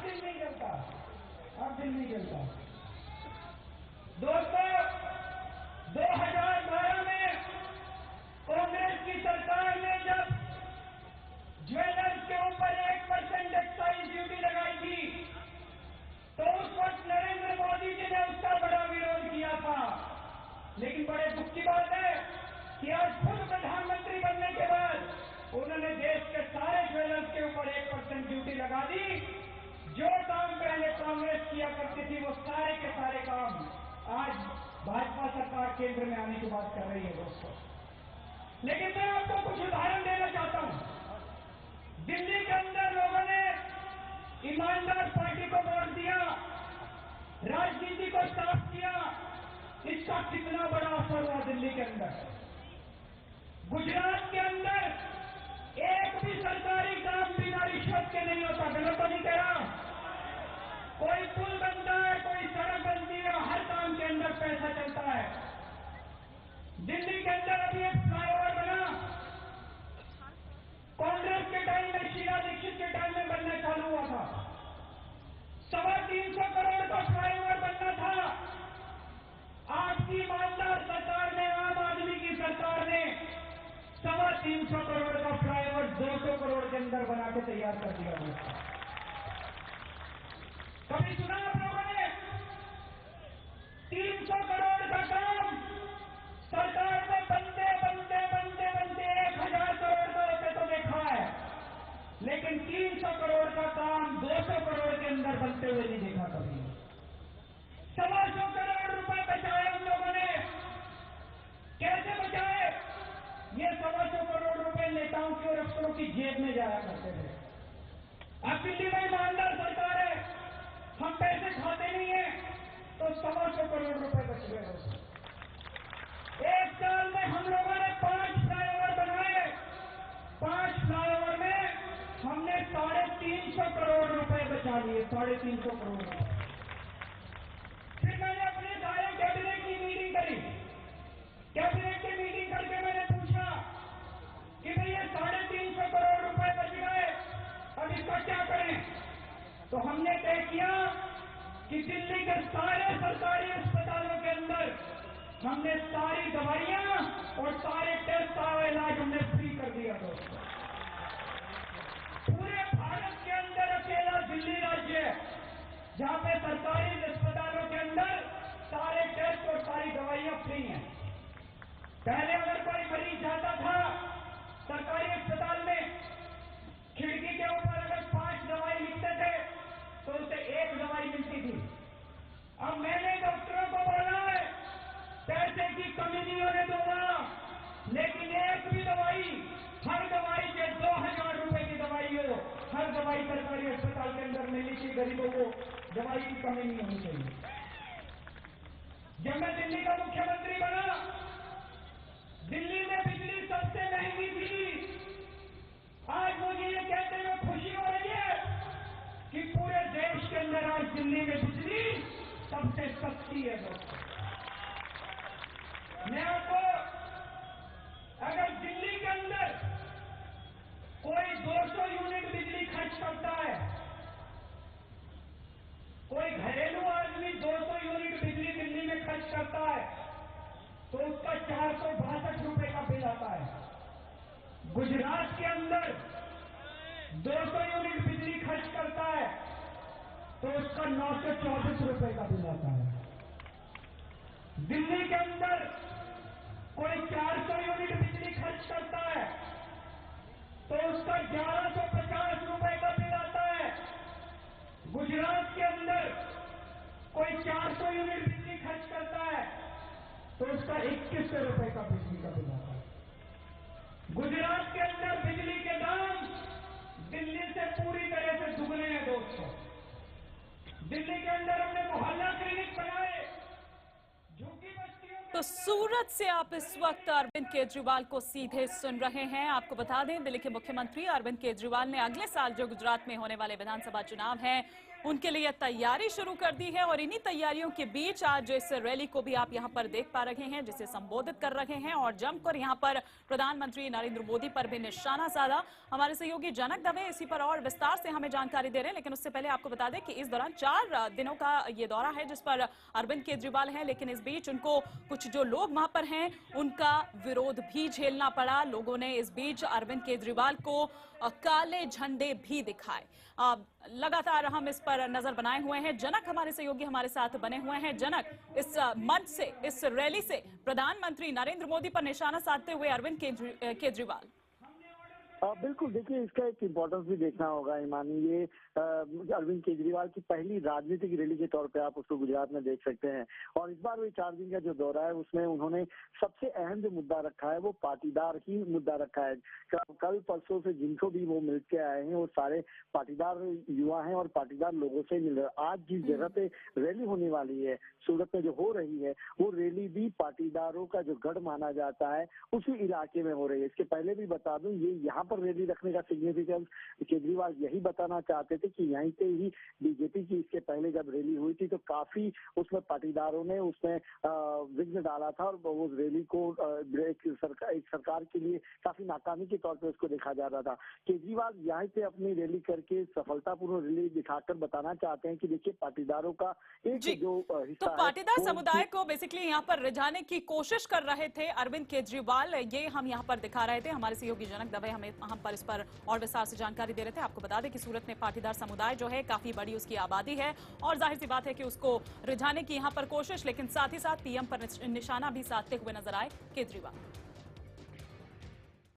दिल नहीं जलता, अब दिल नहीं जलता। दोस्तों, 2012 में कांग्रेस की सरकार ने जब ज्वेलर्स के ऊपर 1% एक्साइज ड्यूटी लगाई थी, तो उस वक्त नरेंद्र मोदी जी ने उसका बड़ा विरोध किया था। लेकिन बड़े दुख की बात है कि आज खुद प्रधानमंत्री बनने के बाद उन्होंने देश के सारे ज्वेलर्स के ऊपर 1% ड्यूटी लगा दी। जो काम पहले कांग्रेस किया करती थी, वो सारे के सारे काम आज भाजपा सरकार केंद्र में आने की बात कर रही है दोस्तों। लेकिन मैं आपको कुछ उदाहरण देना चाहता हूं। दिल्ली के अंदर लोगों ने ईमानदार पार्टी को वोट दिया, राजनीति को साफ किया, इसका कितना बड़ा असर हुआ दिल्ली के अंदर। गुजरात के अंदर एक भी सरकारी काम बिना रिश्वत के नहीं होता। गलत तो नहीं कह रहा? कोई पुल बनता है, कोई सड़क बनती है, हर काम के अंदर पैसा चलता है। दिल्ली के अंदर अभी एक फ्लाईओवर बना, कांग्रेस के टाइम में, शीला दीक्षित के टाइम में बनना चालू हुआ था। 325 करोड़ का फ्लाईओवर बनना था। आपकी ईमानदार सरकार ने, आम आदमी की सरकार ने 325 करोड़ का फ्लाईओवर 200 करोड़ के अंदर बना के तैयार कर दिया। कभी सुना आप लोगों ने? 300 करोड़ का काम सरकार में बनते 1000 करोड़ का होते तो देखा है, लेकिन 300 करोड़ का काम 200 करोड़ के अंदर बनते हुए नहीं देखा कभी। 125 करोड़ रुपए बचाए हम लोगों ने। कैसे बचाए? ये 125 करोड़ रुपए नेताओं की और अफसरों की जेब में जाया करते थे। अब दिल्ली में ईमानदार सरकार है, हम पैसे खाते नहीं है, तो 125 करोड़ रुपए बच गए। एक साल में हम लोगों ने 5 फ्लाईओवर बनाए। 5 फ्लाईओवर में हमने 350 करोड़ रुपए बचा लिए। 350 करोड़ रुपए। फिर मैंने अपने सारे कैबिनेट की मीटिंग करी। कैबिनेट की मीटिंग करके मैंने पूछा कि भाई ये 350 करोड़ रुपए बच गए, अब इसका क्या करें? तो हमने तय किया कि दिल्ली के सारे सरकारी अस्पतालों के अंदर हमने सारी दवाइयां और सारे टेस्ट, सारा इलाज हमने फ्री कर दिया। दोस्तों, पूरे भारत के अंदर अकेला दिल्ली राज्य है जहां पे सरकारी अस्पतालों के अंदर सारे टेस्ट और सारी दवाइयां फ्री हैं। पहले अगर कोई मरीज जाता था सरकारी अस्पताल में, खिड़की के ऊपर अगर 5 दवाई लिखते थे तो उसे 1 दवाई मिलती थी। अब मैंने डॉक्टरों को बोला है पैसे की कमी नहीं होने दूंगा, लेकिन एक भी दवाई, हर दवाई के 2000 रुपए की दवाई हो, हर दवाई सरकारी अस्पताल के अंदर मिलनी चाहिए। गरीबों को दवाई की कमी नहीं होनी चाहिए। जब मैं दिल्ली का मुख्यमंत्री बना, दिल्ली में बिजली सबसे महंगी थी। आज मुझे ये कहते हुए खुशी हो रही है कि पूरे देश के अंदर आज दिल्ली में बिजली सबसे सस्ती है। दोस्तों, मैं आपको, अगर दिल्ली के अंदर कोई 200 यूनिट बिजली खर्च करता है, कोई घरेलू आदमी 200 यूनिट बिजली दिल्ली में खर्च करता है, तो उसका 462 रुपए का बिल आता है। गुजरात के अंदर 200 यूनिट बिजली खर्च करता है तो उसका 924 रुपए का बिल आता है। दिल्ली के अंदर कोई 400 यूनिट बिजली खर्च करता है तो उसका 1150 रुपए का बिल आता है। गुजरात के अंदर कोई 400 यूनिट बिजली खर्च करता है तो उसका 2100 रुपए का बिजली का बिल आता है। गुजरात के अंदर बिजली के दाम दिल्ली से पूरी तरह से दुगने हैं। दोस्तों, दिल्ली के अंदर हमने मोहल्ला क्लिनिक बनाए, झुग्गी बस्तियों। तो सूरत से आप इस वक्त अरविंद केजरीवाल को सीधे सुन रहे हैं। आपको बता दें, दिल्ली के मुख्यमंत्री अरविंद केजरीवाल ने अगले साल जो गुजरात में होने वाले विधानसभा चुनाव हैं उनके लिए तैयारी शुरू कर दी है और इन्हीं तैयारियों के बीच आज इस रैली को भी आप यहां पर देख पा रहे हैं, जिसे संबोधित कर रहे हैं और जमकर यहां पर प्रधानमंत्री नरेंद्र मोदी पर भी निशाना साधा। हमारे सहयोगी जनक दवे इसी पर और विस्तार से हमें जानकारी दे रहे हैं, लेकिन उससे पहले आपको बता दें कि इस दौरान 4 दिनों का ये दौरा है जिस पर अरविंद केजरीवाल है, लेकिन इस बीच उनको कुछ जो लोग वहां पर हैं उनका विरोध भी झेलना पड़ा। लोगों ने इस बीच अरविंद केजरीवाल को काले झंडे भी दिखाए। लगातार हम इस पर नजर बनाए हुए हैं। जनक हमारे सहयोगी हमारे साथ बने हुए हैं। जनक, इस मंच से, इस रैली से प्रधानमंत्री नरेंद्र मोदी पर निशाना साधते हुए अरविंद केजरीवाल। बिल्कुल, देखिए इसका एक इम्पोर्टेंस भी देखना होगा ईमानी। ये अरविंद केजरीवाल की पहली राजनीतिक रैली के तौर पे आप उसको गुजरात में देख सकते हैं और इस बार वो 4 दिन का जो दौरा है उसमें उन्होंने सबसे अहम जो मुद्दा रखा है वो पाटीदार ही मुद्दा रखा है। कल परसों से जिनको भी वो मिल के आए हैं वो सारे पाटीदार युवा हैं और पाटीदार लोगों से मिल रहे। आज जिस जगह पे रैली होने वाली है सूरत में जो हो रही है वो रैली भी पाटीदारों का जो गढ़ माना जाता है उसी इलाके में हो रही है। इसके पहले भी बता दूं ये यहाँ पर रैली रखने का सिग्निफिकेंस केजरीवाल यही बताना चाहते थे कि यहीं पे ही बीजेपी की इसके पहले जब रैली हुई थी तो काफी उसमें पाटीदारों ने उसमें विघ्न डाला था और उस रैली को एक सरकार के लिए काफी नाकामी के तौर पे उसको देखा जा रहा था। केजरीवाल यहीं पे अपनी रैली करके सफलतापूर्ण रैली दिखाकर बताना चाहते हैं कि देखिए पाटीदारों का एक जो हिस्सा तो पाटीदार समुदाय को बेसिकली यहाँ पर रिझाने की कोशिश कर रहे थे अरविंद केजरीवाल, ये हम यहाँ पर दिखा रहे थे। हमारे सहयोगी जनक दवे हमें हम पर इस पर और विस्तार से जानकारी दे रहे थे। आपको बता दें कि सूरत में पाटीदार समुदाय जो है काफी बड़ी उसकी आबादी है और जाहिर सी बात है कि उसको रिझाने की यहाँ पर कोशिश, लेकिन साथ ही साथ पीएम पर निशाना भी साधते हुए नजर आए केजरीवाल।